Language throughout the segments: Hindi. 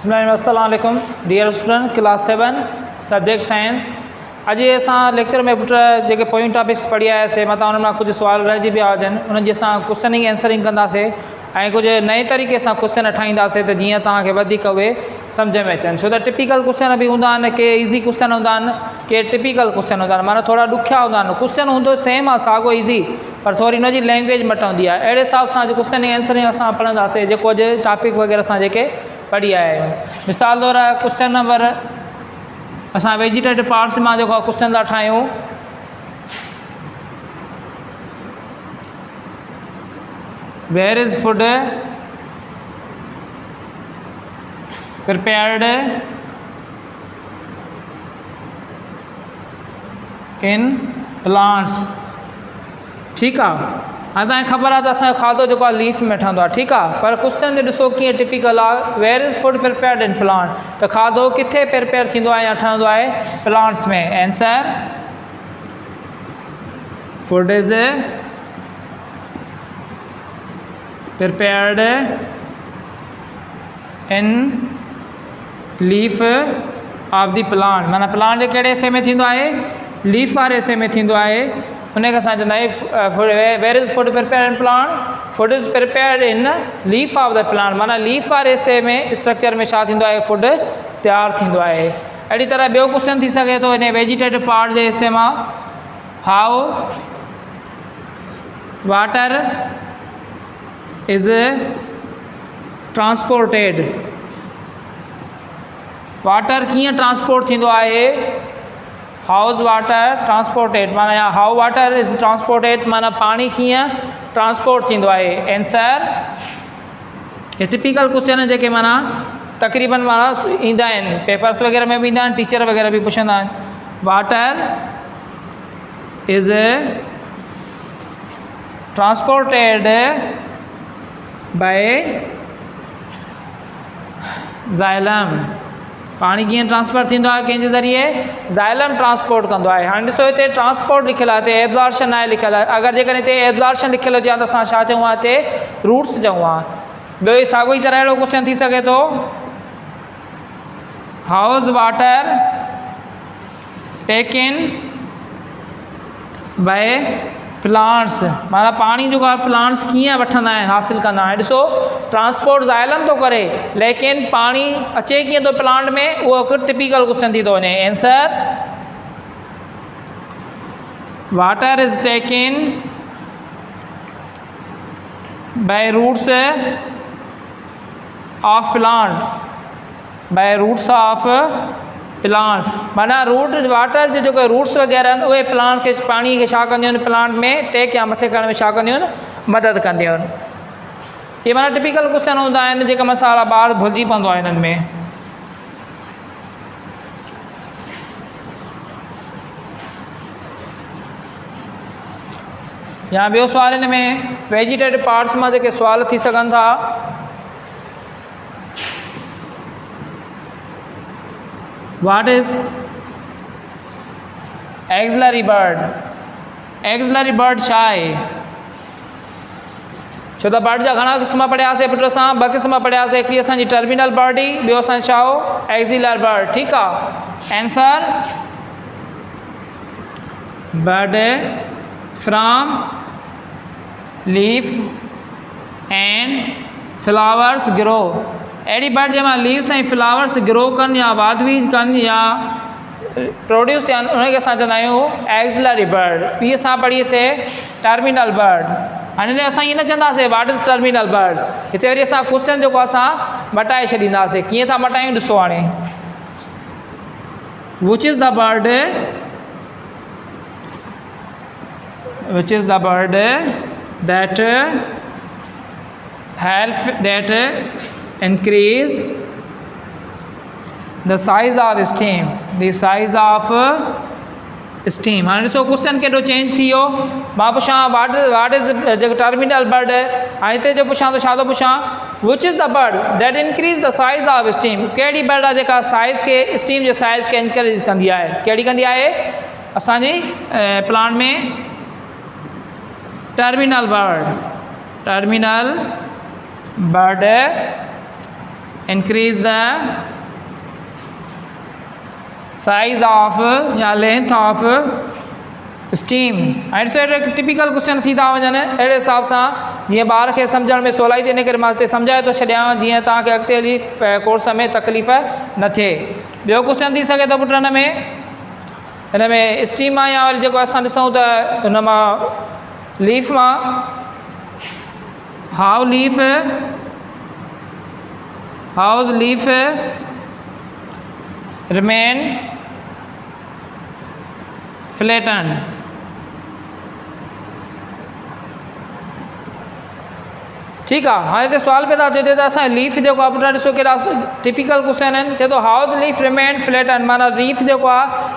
अस्सलामुअलैकुम dear student class 7 subject science. अॼु असां लेक्चर में पुट जेके पोइंट टॉपिक्स पढ़ी आयासीं मथां उन मां कुझु सुवाल रहिजी पिया हुजनि उनजी असां क्वेश्चनिंग एंसरिंग कंदासीं ऐं कुझु नए तरीक़े सां क्वेश्चन ठाहींदासीं त जीअं तव्हांखे वधीक उहे सम्झ में अचनि। छो त टिपिकल क्वेश्चन बि हूंदा आहिनि, के ईज़ी क्वेश्चन हूंदा आहिनि, के टिपिकल क्वेश्चन हूंदा आहिनि, माना थोरा ॾुखिया हूंदा आहिनि। क्वेश्चन हूंदो सेम आहे, साॻियो ईज़ी, पर थोरी हुनजी लैंग्वेज मटंदी आहे। अहिड़े हिसाब सां अॼु क्वेश्चनिंग एंसरिंग असां पढ़ंदासीं जेको अॼु टॉपिक वग़ैरह असां जेके पढ़ी आया आहियूं। मिसाल तौरु क्वेश्चन नंबर असां वेजिटेटिव पार्ट्स मां जेको क्वेश्चन था ठाहियूं। Where is food prepared in plants। ठीकु आहे, हाणे तव्हांखे ख़बर आहे त असांजो खाधो जेको आहे लीफ में ठहंदो आहे, ठीकु आहे, पर क्वेश्चन ते ॾिसो कीअं टिपिकल आहे। Where is food prepared in plant, त खाधो किथे प्रिपेयर थींदो आहे या ठहंदो आहे? प्लांट्स में। Answer food is prepared in leaf of the plant, माना प्लांट जे कहिड़े हिसे में थींदो आहे? लीफ वारे हिसे में थींदो आहे। उनखे असां चवंदा आहियूं where is food prepared in plant, food is prepared in leaf of the plant, माना लीफ वारे हिसे में स्ट्रक्चर में छा थींदो आहे? फूड तयारु थींदो आहे। अहिड़ी तरह ॿियो क्वेश्चन थी सघे थो हिन वेजिटेटिव पार्ट जे हिसे मां, how water is transported, water कीअं ट्रांसपोर्ट थींदो आहे? हाउज़ वाटर ट्रांसपोर्टेड, माना हाउ वाटर इज़ ट्रांसपोर्टेड, माना पाणी कीअं ट्रांसपोर्ट थींदो आहे। आंसर हे टिपिकल क्वेश्चन जेके माना तक़रीबन माना ईंदा आहिनि, पेपर्स वग़ैरह में बि ईंदा आहिनि, टीचर वग़ैरह बि पुछंदा आहिनि। Water is transported by xylem, पाणी कीअं ट्रांसफर थींदो आहे? कंहिंजे ज़रिए? ज़ाइलम ट्रांसपोर्ट कंदो आहे। हाणे ॾिसो हिते ट्रांसपोर्ट लिखियलु आहे, हिते एब्ज़ॉर्शन आहे लिखियलु आहे। अगरि जेकॾहिं हिते एब्ज़ॉर्शन लिखियलु हुजे हा त असां छा चऊं हा? हिते रूट्स चऊं हा। ॿियो ई साॻियो ई तरह अहिड़ो क्वेश्चन थी सघे थो, house water taken by plants, माना पाणी जेको आहे प्लांट्स कीअं वठंदा आहिनि, हासिलु कंदा आहिनि। ॾिसो ट्रांसपोर्ट ज़ाइलम थो करे, लेकिन पाणी अचे कीअं थो प्लांट में, उहो हिकु टिपिकल क्वेश्चन थी थो वञे। Answer water is taken by roots of plant, by roots of plant, माना रूट वाटर जो जेको रूट्स वग़ैरह आहिनि उहे प्लांट खे पाणी खे छा कंदियूं आहिनि? प्लांट में टेक या मथे करण में छा कंदियूं आहिनि? मदद कंदियूं आहिनि। इहे माना टिपिकल क्वेश्चन हूंदा आहिनि जेका मसाला ॿार भुलिजी पवंदो आहे हिननि में। या ॿियो सुवाल हिन में वेजिटेटिव पार्ट्स मां जेके सुवाल थी सघनि था, What is axillary bird? Axillary bird छा आहे? छो त बर्ड जा घणा क़िस्म पढ़ियासीं पुट, असां ॿ क़िस्म पढ़ियासीं, हिकिड़ी असांजी टर्मिनल बर्ड हुई, ॿियो असांजो छा हो? एक्ज़िलर बर्ड। ठीकु आहे। Answer bird from leaf and flowers grow, अहिड़ी बर्ड जंहिंमां लीव्स ऐं फ्लावर्स ग्रो कनि या वाधवी कनि या प्रोड्यूस थियनि, उनखे असां चवंदा आहियूं एक्ज़िलरी बर्ड। ॿी असां पढ़ीसीं टर्मिनल बर्ड। हाणे असां ईअं न चवंदासीं व्हाट इज़ टर्मिनल बर्ड, हिते वरी असां क्वेश्चन जेको असां मटाए छॾींदासीं। कीअं था मटायूं ॾिसो हाणे, which is the bird, which is the bird that help that increase the size of steam, the size of steam। हाणे ॾिसो क्वेश्चन केॾो चेंज थी वियो। मां पुछां वाट इज़ जेको टर्मिनल बर्ड, हाणे हिते जो पुछां त छा थो पुछां? Which is the bird that increase the size of steam, कहिड़ी बर्ड आहे जेका साइज़ खे, स्टीम जे साइज़ खे इंक्रीज़ कंदी आहे? कहिड़ी कंदी आहे? असांजी प्लांट में terminal bud increase the size of या लेंथ ऑफ स्टीम। हाणे ॾिसो टिपिकल क्वेश्चन थी था वञनि अहिड़े हिसाब सां जीअं ॿार खे सम्झण में सवलाई थिए, इन करे मां हिते सम्झाए थो छॾियां जीअं तव्हांखे अॻिते हली कोर्स में तकलीफ़ न थिए। ॿियो क्वेश्चन थी सघे थो पुट हिन में स्टीम मां या वरी जेको असां ॾिसूं त हुन मां लीफ मां हाउ लीफ रिमेन फ्लैटन। ठीक है, हाँ ये सवाल पैदा थे तो अस लीफ जो पुट ॾिसो केड़ा टिपिकल क्वेश्चन आहिनि। चए तो हाउस लीफ रिमेन फ्लैटन, माना लीफ जो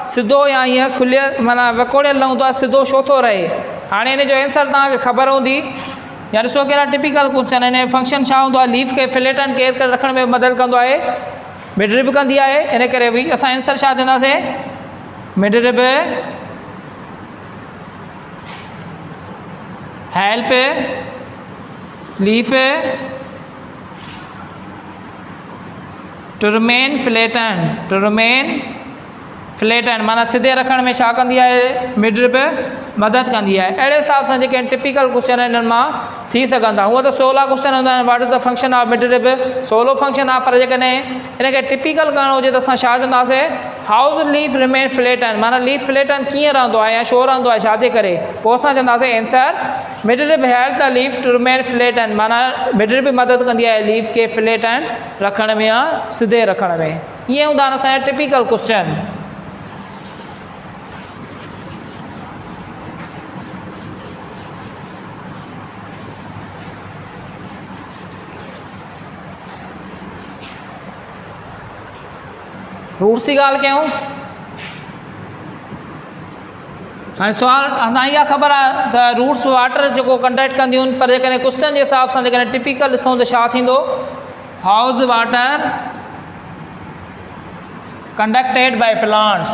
सीधो या ईअं खुलियल माना वकोड़ियल न हूंदो आहे, सिधो छो थो रहे। हाँ इन जो आंसर तव्हांखे ख़बर हूंदी। या ॾिसो कहिड़ा टिपिकल क्वेश्चन आहिनि। फंक्शन छा हूंदो आहे, लीफ के फ्लैटन केयर करे रखण में मदद कंदो आहे, मिडरिब कंदी आहे। इन करे बि असां आंसर छा चवंदासीं, midrib help leaf to remain flatten, माना सीधे रखण में छा कंदी आहे, मिडरिब मदद कंदी आहे। अहिड़े हिसाब सां जेके टिपिकल क्वेश्चन आहिनि इन्हनि मां थी सघनि था। हूअं त 16 क्वेश्चन हूंदा आहिनि, what is the function of midrib, 16 function आहे। पर जेकॾहिं इनखे टिपिकल करणो हुजे त असां छा चवंदासीं, हाउस लीफ रिमेन फ्लैटन, माना लीफ फ्लैटन कीअं रहंदो आहे या छो रहंदो आहे, छाजे करे। पोइ असां चवंदासीं answer midrib help the leaf to remain flatten, माना मिडरिब मदद कंदी आहे लीफ खे फ्लैटन रखण में या सिधे रखण में। इहे हूंदा आहिनि असांजा टिपिकल क्वेश्चन। रूट्स की ॻाल्हि कयूं, हाणे सुवाल असां इहा ख़बर आहे त रूट्स वाटर जेको कंडक्ट कंदियूं आहिनि। पर जेकॾहिं क्वेश्चन जे हिसाब सां जेकॾहिं टिपिकल ॾिसूं त छा थींदो, how's water conducted by plants,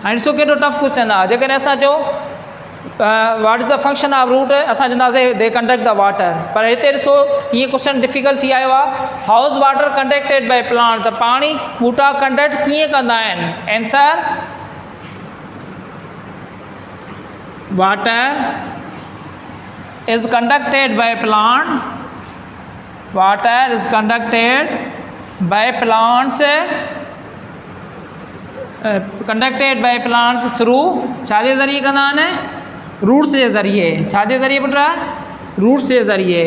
हाणे ॾिसो केॾो टफ क्वेश्चन आहे। जेकॾहिं असां चऊं what is the function of root, असां चवंदासीं दे कंडक्ट द वाटर। पर हिते ॾिसो कीअं क्वेश्चन डिफिकल्ट थी आयो आहे, house water conducted by plant, त पाणी ॿूटा कंडक्ट कीअं कंदा आहिनि। Answer water is conducted by plant, water is conducted by plants, conducted by plants through छाजे ज़रिए कंदा आहिनि, रूट्स जे ज़रिए। छाजे ज़रिए पुट, रूट्स जे ज़रिए।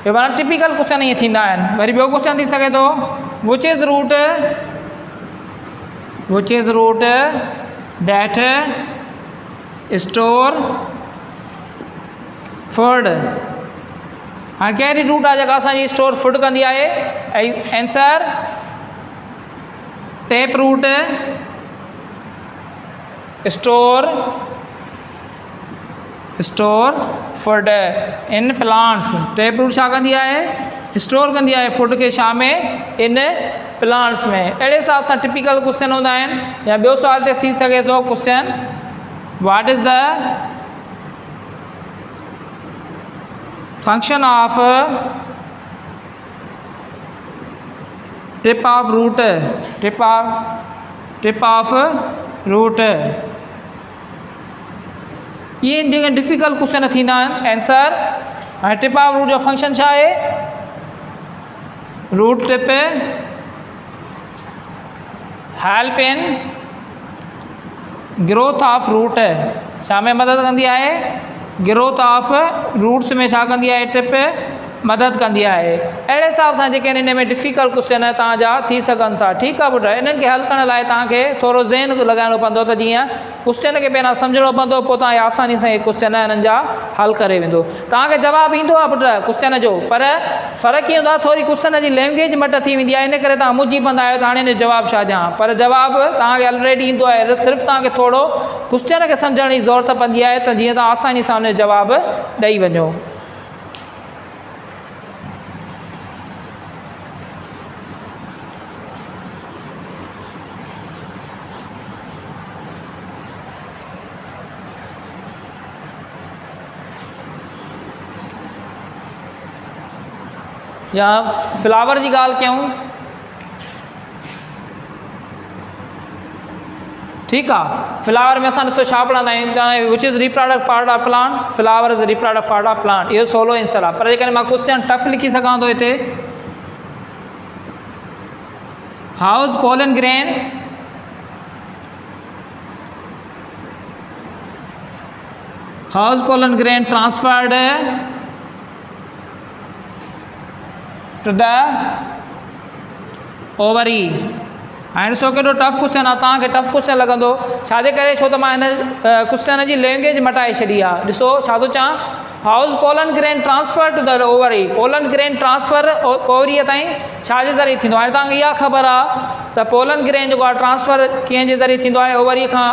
ये माना टिपिकल क्वेश्चन ईअं थींदा आहिनि। वरी ॿियो क्वेश्चन थी सघे थो, which is root that store food, हाणे कहिड़ी रूट आहे जेका असांजी स्टोर फूड कंदी आहे। Answer tap root store food in plants. Tap root छा कंदी आहे, स्टोर कंदी आहे फूड खे छा में, इन प्लांट्स में। अहिड़े हिसाब सां टिपिकल क्वेश्चन हूंदा आहिनि। या ॿियो सुवाल ते थी सघे थो question, what is the function of tip of root, ये जेके डिफिकल्ट क्वेश्चन थींदा आहिनि। आंसर हाणे टिप ऑफ रूट जो फंक्शन छा आहे, root tip help in growth of root, छा में मदद कंदी आहे, ग्रोथ ऑफ रूट्स में छा कंदी आहे, टिप मदद कंदी आहे। अहिड़े हिसाब सां जेके हिन में डिफिकल्ट क्वेश्चन तव्हांजा थी सघनि था। ठीकु आहे पुट, इन्हनि खे हल करण लाइ तव्हांखे थोरो ज़हन लॻाइणो पवंदो, त जीअं क्वेश्चन खे पहिरियां सम्झणो पवंदो, पोइ तव्हां आसानी सां इहे क्वेश्चन हिननि जा हल करे वेंदो। तव्हांखे जवाबु ईंदो आहे पुट क्वेश्चन जो, पर फ़र्क़ु ईअं हूंदो आहे थोरी क्वेश्चन जी लैंग्वेज मट थी वेंदी आहे। इन करे तव्हां मुंझी पवंदा आहियो त हाणे हिन जवाबु छा ॾियां। पर जवाबु तव्हांखे ऑलरेडी ईंदो आहे, सिर्फ़ु तव्हांखे थोरो क्वेश्चन खे सम्झण जी ज़रूरत पवंदी आहे, त जीअं तव्हां आसानी सां हुन जो जवाबु ॾेई वञो। या फ्लावर जी ॻाल्हि कयूं, ठीकु आहे। फ्लावर में असां ॾिसो छा पढ़ंदा आहियूं, which is reproductive part of plant, flower is reproductive part of plant, इहो सोलो आंसर आहे। पर जेकॾहिं मां क्वेश्चन टफ लिखी सघां थो हिते, how is pollen grain transferred to the ovary. हाणे ॾिसो केॾो टफ क्वेश्चन आहे, तव्हांखे टफ क्वेश्चन लॻंदो, छाजे करे, छो त मां हिन क्वेश्चन जी लैंग्वेज मटाए छॾी आहे। ॾिसो छा थो चवां, how is pollen grain transfer to the ovary, pollen grain transfer ओवरीअ ताईं छाजे ज़रिए थींदो आहे। हाणे तव्हांखे इहा ख़बर आहे त पोलन ग्रेन जेको आहे ट्रांसफर कीअं जे ज़रिए थींदो आहे, ओवरीअ खां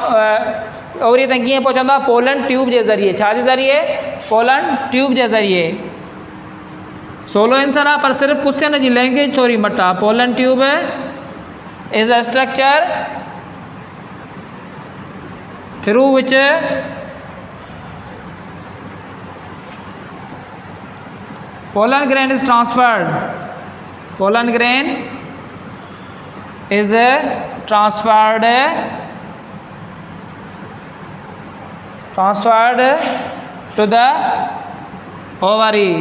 ओवरीअ ताईं कीअं पहुचंदो आहे, पोलन ट्यूब जे ज़रिए। छाजे ज़रिए, पोलन ट्यूब जे ज़रिए। सोलो आंसर आहे, पर सिर्फ़ु क्वेश्चन जी लैंग्वेज थोरी मट आहे। Pollen tube is a structure through which pollen grain is transferred. Pollen grain is transferred to the ovary.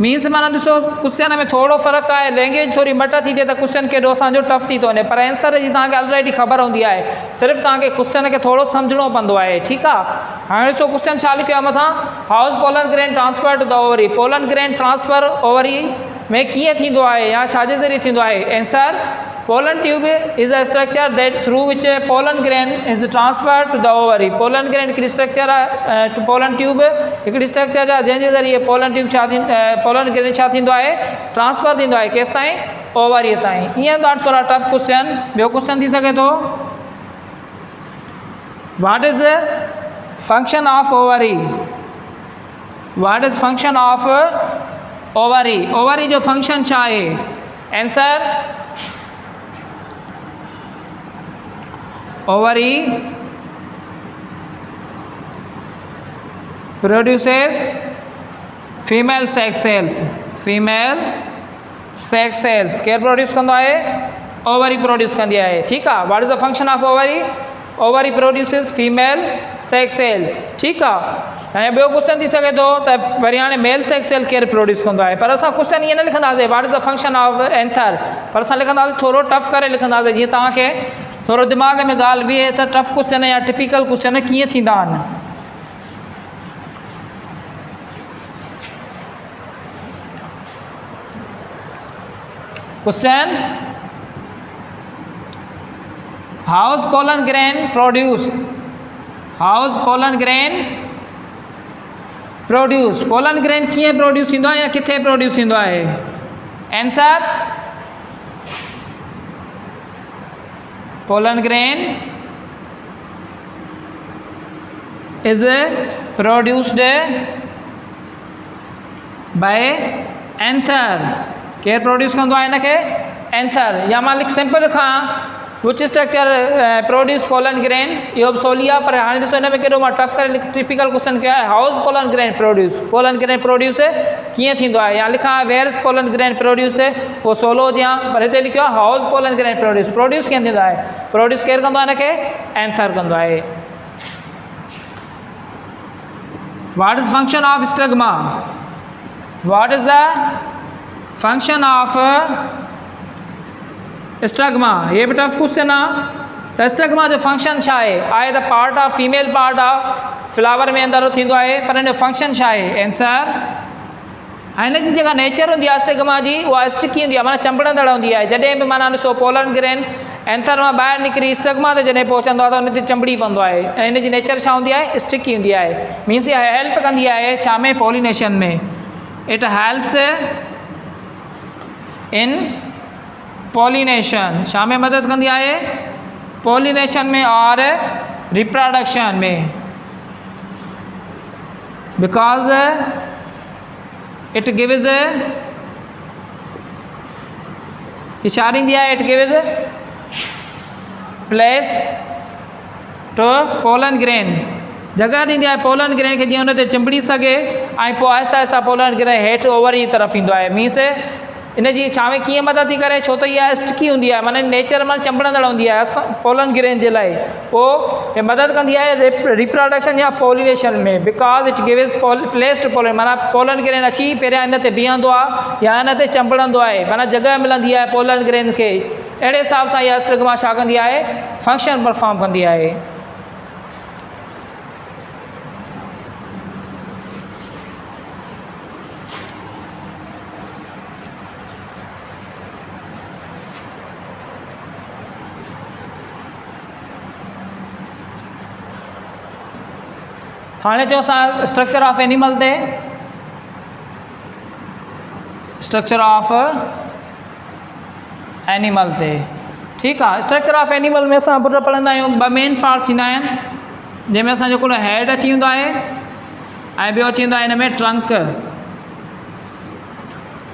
Means माना ॾिसो क्वेश्चन में थोरो फ़र्क़ु आहे, लैंग्वेज थोरी मट थी थिए त क्वेश्चन केॾो असांजो टफ थी थो वञे, पर आंसर जी तव्हांखे ऑलरेडी ख़बर हूंदी आहे, सिर्फ़ु तव्हांखे क्वेश्चन खे थोरो सम्झणो पवंदो आहे, ठीकु आहे। हाणे ॾिसो क्वेश्चन छा लिखियो आहे मथां, how is pollen grain transfer to the ovary, pollen grain transfer ovary में कीअं थींदो आहे या छाजे ज़रिए थींदो आहे। Answer, pollen tube is a structure that through which pollen grain is transfer to the ovary. Pollen grain हिकिड़ी स्ट्रक्चर आहे, पोलन ट्यूब हिकिड़ी स्ट्रक्चर आहे जंहिंजे ज़रिए पोलन ट्यूब छा पोलन ग्रेन छा थींदो आहे, ट्रांसफर थींदो आहे, केसि ताईं, ओवरीअ ताईं। ईअं ॾाढो थोरा टफ क्वेश्चन। ॿियो क्वेश्चन थी सघे थो, what is function of ovary, what is function of ovary, ovary जो फंक्शन छा आहे। Answer, ovary produces female sex cells, female sex cells केर प्रोड्यूस कंदो आहे, ओवरी प्रोड्यूस कंदी आहे, ठीकु आहे। What is the function of ovary, ovary produces female sex cells, ठीकु आहे। ऐं ॿियो क्वेश्चन थी सघे थो त वरी हाणे मेल सेक्स सेल केरु प्रोड्यूस कंदो आहे, पर असां क्वेश्चन ईअं न लिखंदासीं what is the function of anther, पर असां लिखंदासीं थोरो टफ करे लिखंदासीं, जीअं तव्हांखे थोरो दिमाग़ में ॻाल्हि बीहे त टफ क्वेश्चन या टिपिकल क्वेश्चन कीअं थींदा आहिनि। Question, how is pollen grain produce, how is pollen grain produce, pollen grain कीअं प्रोड्यूस थींदो आहे या किथे प्रोड्यूस थींदो आहे। Answer, pollen grain is produced by anther, केर प्रोड्यूस कंदो आहे हिनखे, एंथर। या मां लिख simple Khan which structure produce pollen grain, इहो बि सवली आहे, पर हाणे ॾिसो हिन में केॾो मां टफ करे टिपिकल क्वेश्चन कयो आहे, how is pollen grain produce, pollen grain produce कीअं थींदो आहे, या लिखां where is pollen grain produce, उहो सवलो हुजे हा, पर हिते लिखियो आहे how is pollen grain produce, produce कीअं थींदो आहे, प्रोड्यूस केरु कंदो आहे हिनखे, एंथर कंदो आहे। What is function of stigma, what is the function of stigma, ये भी टफ क्वेश्चन आहे। त स्टिग्मा जो फंक्शन छा आहे त part of female part of flower में अंदरि थींदो आहे, पर हिन जो फंक्शन छा आहे। आंसर, हिन जी जेका नेचर हूंदी आहे स्टिग्मा जी, उहा स्टिकी हूंदी आहे, माना चंबड़ंदड़ हूंदी आहे। जॾहिं बि माना ॾिसो पोलन ग्रेन एंथर मां ॿाहिरि निकिरी स्टिग्मा ते जॾहिं पहुचंदो आहे त हुन ते चंबड़ी पवंदो आहे, ऐं हिन जी नेचर छा हूंदी आहे, स्टिकी हूंदी आहे। मीन्स इहा हेल्प कंदी आहे छा में, पॉलिनेशन में। इट हेल्प्स इन पॉलिनेशन, छा में मदद कंदी आहे, पॉलिनेशन में और रिप्रोडक्शन में, बिकॉज इट गिव्स, छा ॾींदी आहे, it gives place to pollen grain, जगह ॾींदी आहे पोलन ग्रेन खे जीअं हुन ते चिंबड़ी सघे, ऐं पोइ आहिस्ता आहिस्ता पोलन ग्रेन हेठि ओवरी जी तरफ़ ईंदो आहे। मीन्स इन जी छा में कीअं मदद थी करे, छो त इहा स्टिकी हूंदी आहे, माना नेचर में चंबड़ंदड़ हूंदी आहे असां पोलन ग्रेन जे लाइ, पोइ हे मदद कंदी आहे रिप्रोडक्शन या पॉलिनेशन में, because it gives place to pollen, माना पोलन ग्रेन अची पहिरियां इन ते बीहंदो आहे या इन ते चंबड़ंदो आहे, माना जॻह मिलंदी आहे पोलन ग्रेन खे। अहिड़े हिसाब सां इहा स्टिग्मा छा कंदी आहे, फंक्शन परफॉर्म कंदी आहे। हाणे चओ असां स्ट्रक्चर ऑफ एनिमल ते, स्ट्रक्चर ऑफ एनिमल ते, ठीकु आहे। स्ट्रक्चर ऑफ एनिमल में असां पुट पढ़ंदा आहियूं, ॿ मेन पार्ट्स ईंदा आहिनि, जंहिंमें असांजो हिकिड़ो हेड अची वेंदो आहे ऐं ॿियो अची वेंदो आहे हिन में ट्रंक।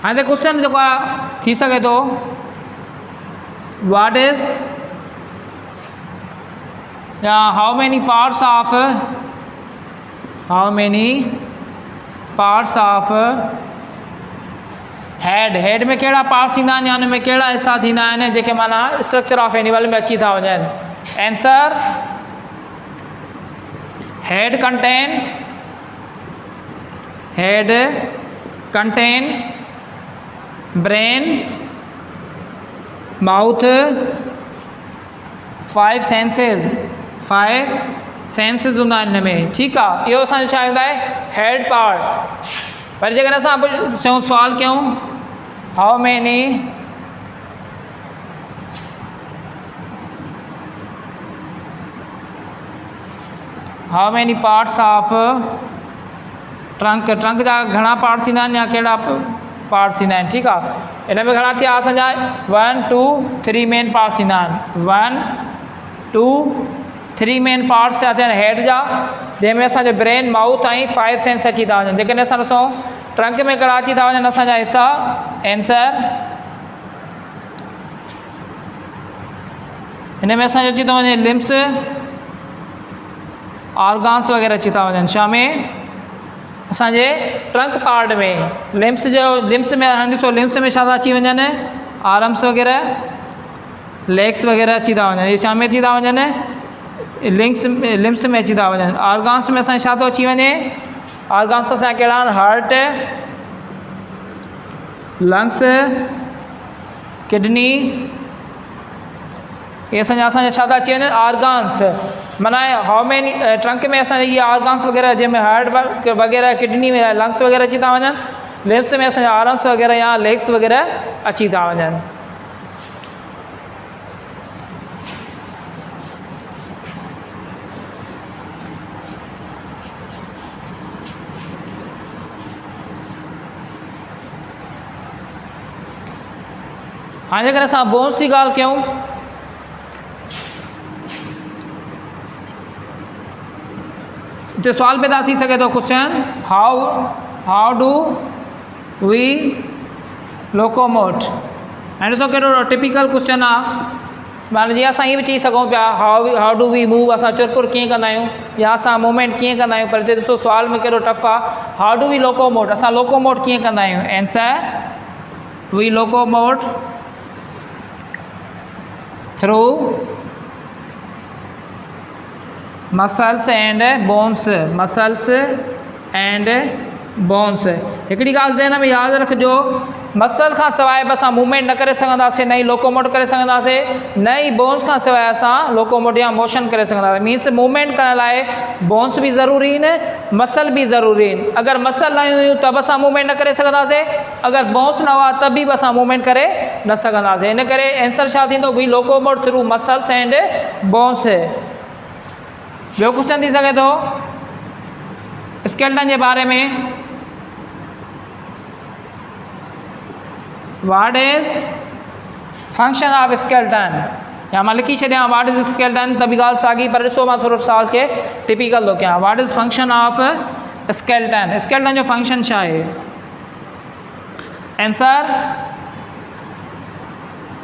हाणे त क्वेश्चन जेको आहे थी सघे थो, व्हाट इज़ या how many parts of, how many parts of head, head में कहिड़ा पार्ट्स ईंदा आहिनि या हुन में कहिड़ा हिसा थींदा आहिनि जेके माना स्ट्रक्चर ऑफ एनिमल में अची था वञनि। Answer, head contain brain, mouth, 5 senses हूंदा आहिनि हिन में, ठीकु आहे। इहो असांजो छा हूंदा आहे, हेड पार्ट। पर जेकॾहिं असां चऊं सुवाल कयूं, how many parts of trunk, trunk जा घणा पार्ट्स ईंदा आहिनि या कहिड़ा पार्ट्स ईंदा आहिनि, ठीकु आहे। हिन में घणा थिया असांजा, 1 2 3 मेन पार्ट्स ईंदा आहिनि, 1 2 3 मेन पार्ट्स थिया आहिनि हेड जा, जंहिंमें असांजो ब्रेन, माउथ ऐं 5 सेंस अची था वञनि। जेकॾहिं असां ॾिसूं ट्रंक में कहिड़ा अची था वञनि असांजा हिसा, आंसर हिन में असांजो अची थो वञे लिम्स, ऑर्गन्स वग़ैरह अची था वञनि। छा में, असांजे ट्रंक पार्ट में लिम्स में हाणे ॾिसो लिम्स में छा था अची वञनि, आर्म्स वग़ैरह, लेग्स वग़ैरह अची था वञनि। इहे छा में थी था वञनि, लिम्स में अची था वञनि। ऑर्गन्स में असांखे छा थो अची वञे, ऑर्गन्स असांजा कहिड़ा आहिनि, हार्ट, लंग्स, किडनी, इहे असांजा छा था अची वञनि, ऑर्गन्स। माना हाउ मेनी ट्रंक में असांजे इहे ऑर्गन्स वग़ैरह जंहिंमें हार्ट वग़ैरह, किडनी में लंग्स वग़ैरह अची था वञनि, लिम्स में असांजा आर्म्स वग़ैरह या लेग्स वग़ैरह अची था वञनि। हाणे जेकर असां बोन्स जी ॻाल्हि कयूं, हिते सुवाल पैदा थी सघे थो question, how do we locomote. हाणे ॾिसो कहिड़ो टिपिकल क्वेश्चन आहे, माना जीअं असां ईअं बि चई सघूं पिया हाउ डू वी मूव, असां चुरपुर कीअं कंदा आहियूं या असां मूवमेंट कीअं कंदा आहियूं, पर हिते ॾिसो सुवाल में कहिड़ो टफ आहे, हाउ डू वी लोकोमोट, असां लोकोमोट कीअं कंदा आहियूं। Answer, we locomote through muscles and bones, muscles and bones. हिकिड़ी ॻाल्हि ज़हन में यादि रखिजो, मसल खां सवाइ बि असां मूवमेंट न करे सघंदासीं, न ई लोकोमोट करे सघंदासीं, न ई बोन्स खां सवाइ असां लोकोमोट या मोशन करे सघंदासीं। मीन्स मूवमेंट करण लाइ बोन्स बि ज़रूरी आहिनि, मसल बि ज़रूरी आहिनि। अगरि मसल न हुयूं त बि असां मूवमेंट न करे सघंदासीं, अगरि बोन्स न हुआ त बि असां मूवमेंट करे न सघंदासीं। इन करे आंसर छा थींदो, we locomote through muscles and bones. ॿियो क्वेश्चन थी सघे थो स्केलेटन जे बारे में, what is function of skeleton, या मां लिखी छॾियां व्हाट इज़ स्केलेटन त बि ॻाल्हि साॻी, पर ॾिसो मां थोरो साल खे टिपिकल थो कयां। What is function of skeleton, skeleton जो फंक्शन छा आहे। Answer,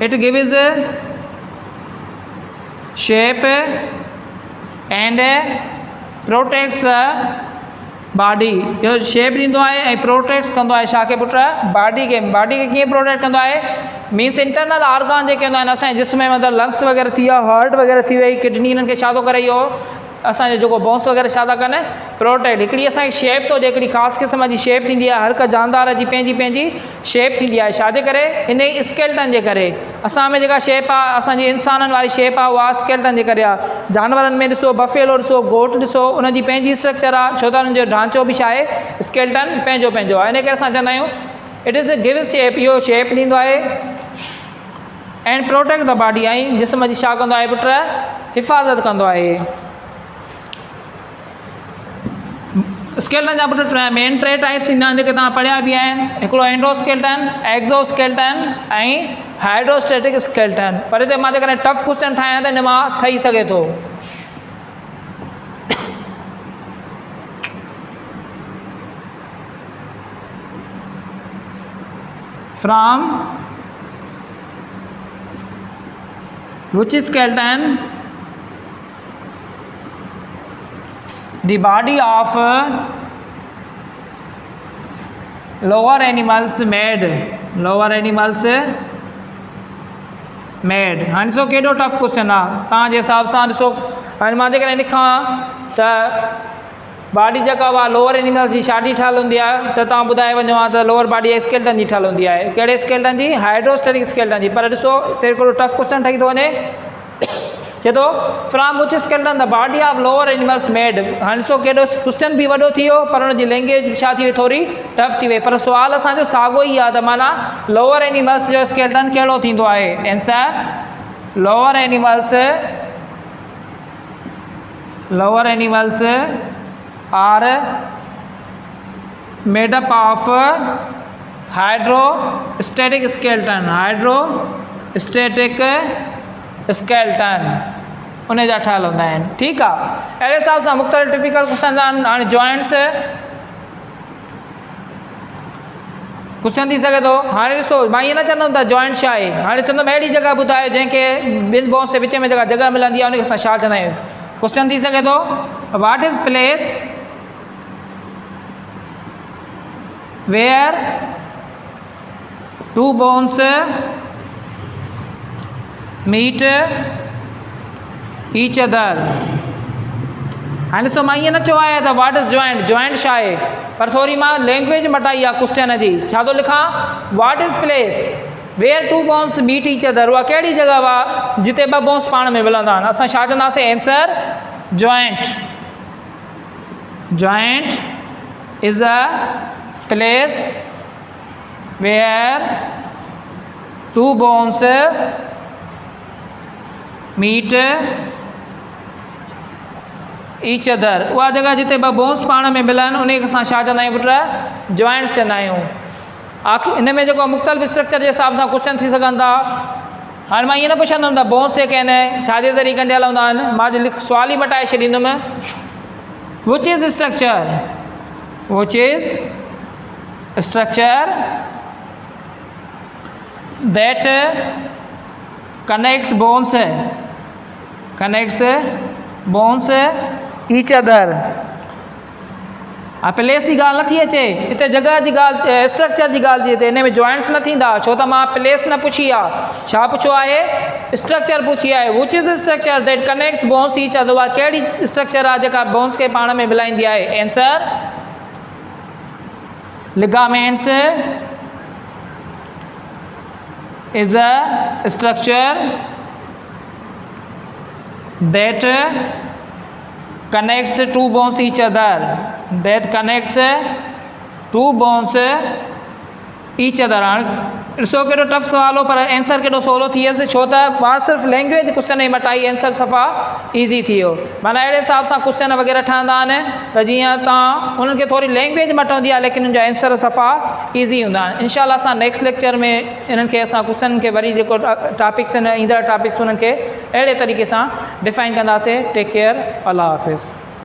it gives shape and protects the body इहो शेप ॾींदो आहे ऐं प्रोटेक्ट कंदो आहे छा खे पुट बॉडी खे कीअं प्रोटेक्ट कंदो आहे मीन्स इंटरनल ऑर्गन जेके हूंदा आहिनि असांजे जिस्म में मतिलबु लंग्स वग़ैरह थी विया हार्ट वग़ैरह थी वई किडनी इन्हनि खे छा थो करे इहो असांजो जेको बोन्स वग़ैरह छा था कनि प्रोटेक्ट हिकिड़ी असांखे शेप थो ॾिए हिकिड़ी ख़ासि क़िस्म जी शेप थींदी आहे हर हिकु जानदार जी पंहिंजी शेप थींदी आहे छाजे करे हिन ई स्केल्टन जे करे असां में जेका शेप आहे असांजी इंसाननि वारी शेप आहे उहा स्केल्टन जे करे आहे जानवरनि में ॾिसो बफेलो ॾिसो गोट ॾिसो उनजी पंहिंजी स्ट्रक्चर आहे छो त उन्हनि जो ढांचो बि छा आहे स्केल्टन पंहिंजो आहे इन करे असां चवंदा आहियूं it is a give shape इहो शेप ॾींदो आहे एंड प्रोटेक्ट द बॉडी ऐं जिस्म जी छा कंदो आहे पुट हिफ़ाज़त कंदो आहे स्केल्टन जा पुट मेन टे टाइप्स ईंदा आहिनि जेके तव्हां पढ़िया बि आहिनि हिकिड़ो एंडोस्केल्टन एक्ज़ोस्केल्टन ऐं हाइड्रोस्टेटिक स्केल्टन पर हिते मां जेकॾहिं टफ क्वेश्चन ठाहियां त हिन मां ठही सघे थो from which skeleton the body of lower animals made हाणे ॾिसो केॾो टफ क्वेश्चन आहे तव्हांजे हिसाब सां ॾिसो हाणे मां जेकॾहिं लिखां त बॉडी जेका उहा लोअर एनिमल्स जी छा जी ठहियलु हूंदी आहे त तव्हां ॿुधाए वञो आहे त लोअर बॉडी स्केल्टन जी ठहियलु हूंदी आहे कहिड़े स्केल्टन जी हाइड्रोस्टेटिक स्केल्टन जी पर ॾिसो हिते हिकिड़ो टफ क्वेश्चन ठही थो वञे चए थो from which skeleton the body of lower animals made हाणे ॾिसो केॾो क्वेश्चन बि वॾो थी वियो पर हुनजी लैंग्वेज छा थी वई थोरी टफ थी वई पर सुवालु असांजो साॻियो ई आहे त माना लोअर एनिमल्स जो स्केल्टन कहिड़ो थींदो आहे answer lower animals are made up of hydrostatic skeleton उन जा ठहियलु हूंदा आहिनि ठीकु आहे अहिड़े हिसाब सां मुख़्तलिफ़ टिपिकल क्वेश्चन हाणे जॉइंट्स क्वेश्चन थी सघे थो हाणे ॾिसो मां ईअं न चवंदुमि त जॉइंट छा आहे हाणे चवंदुमि अहिड़ी जॻह ॿुधायो जंहिंखे ॿिनि बोन्स जे विच में जेका जॻह मिलंदी आहे उनखे असां छा चवंदा आहियूं क्वेश्चन थी सघे थो what is place where two bones meet each other हाणे ॾिसो मां ईअं न चयो आहे त व्हाट इज़ जॉइंट छा आहे पर थोरी मां लैंग्वेज मटाई आहे क्वेश्चन जी छा थो लिखां what is place where two bones meet each other उहा कहिड़ी जॻह आहे जिते ॿ बोन्स पाण में मिलंदा आहिनि असां छा चवंदासीं answer joint is a place where two bones meet each other उहा जॻह जिते ॿ बोन्स पाण में मिलनि उनखे असां छा चवंदा आहियूं पुट जॉइंट्स चवंदा आहियूं आख़िर इन में जेको मुख़्तलिफ़ स्ट्रक्चर जे हिसाब सां क्वेश्चन थी सघनि था हाणे मां ईअं न पुछंदुमि त बोन्स जेके आहिनि छाजे ज़रिए ॻंढियल हूंदा आहिनि मां सुवाल ई मटाए छॾींदुमि which is structure that connects bones each other place जी ॻाल्हि नथी अचे हिते जॻह जी ॻाल्हि स्ट्रक्चर जी ॻाल्हि थी हिते हिन में जॉइंट्स न थींदा छो त मां प्लेस न पुछी आहे छा पुछो आहे स्ट्रक्चर पुछी आहे विच is structure that connects bones each other उहा कहिड़ी स्ट्रक्चर आहे जेका बोन्स खे पाण में मिलाईंदी आहे answer ligaments is a structure that connects two bones each other हाणे ॾिसो केॾो टफ सुवाल हो पर आंसर केॾो सवलो थी वियसि छो त मां सिर्फ़ु लैंग्वेज क्वेश्चन ई मटाई आंसर सफ़ा ईज़ी थी वियो माना अहिड़े हिसाब सां क्वेश्चन वग़ैरह ठहंदा आहिनि त जीअं तव्हां उन्हनि खे थोरी लैंग्वेज मटंदी आहे लेकिन उनजा आंसर सफ़ा ईज़ी हूंदा आहिनि इनशाला असां नेक्स्ट लेक्चर में इन्हनि खे असां क्वेश्चन खे वरी जेको टॉपिक्स आहिनि ईंदड़ टॉपिक्स उन्हनि खे अहिड़े तरीक़े सां डिफाइन कंदासीं टेक केयर अल्लाह हाफ़िज़